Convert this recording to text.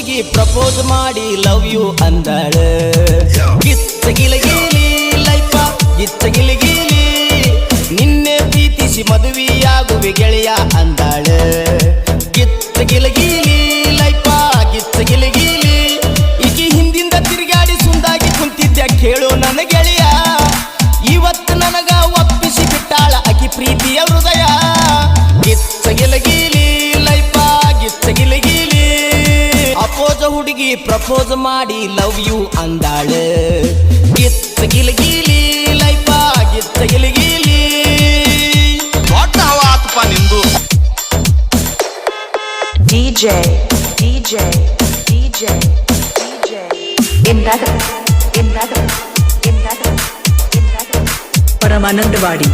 ಹುಡುಗಿ ಪ್ರಪೋಸ್ ಮಾಡಿ love you ಅಂದಾಳ ಗಿಚ್ಚ ಗಿಲಗಿಲಿ ಲೈಫ ಗಿಚ್ಚ ಗಿಲಗಿಲಿ ನಿನ್ನೆ ಪ್ರೀತಿಸಿ ಮದುವೆಯಾಗುವೆ ಗೆಳೆಯ ಅಂದಾಳ ಗಿಚ್ಚ ಗಿಲಗಿಲಿ ಲೈಫ ಗಿಚ್ಚ ಗಿಲಗಿಲಿ ಈಕಿ ಹಿಂದಿಂದ ತಿರುಗಾಡಿ ಸುಂದಾಗಿ ಕುಂತಿದ್ದ ಕೇಳು ನನ್ನ ಗೆಳೆಯ ಇವತ್ತು ನನಗ ಒಪ್ಪಿಸಿ ಬಿಟ್ಟಾಳ ಆಕಿ ಪ್ರೀತಿಯ ಹೃದಯ ಗಿಚ್ಚ ಗಿಲಗಿಲಿ ಲೈಫ ಗಿಚ್ಚ ಗಿಲಗಿಲಿ ಅಪೋಜ ಹುಡುಗಿ ಪ್ರಪೋಸ್ ಮಾಡಿ ಲವ್ ಯು ಅಂದಾಳ ಗಿಚ್ಚ ಗಿಲಗಿಲಿ ಲೈಫ ಗಿಚ್ಚ ಗಿಲಗಿಲಿ ದೊಡ್ಡ ಹವ ಆತಪ್ಪ ನಿಂದು DJ in that Paramanandwadi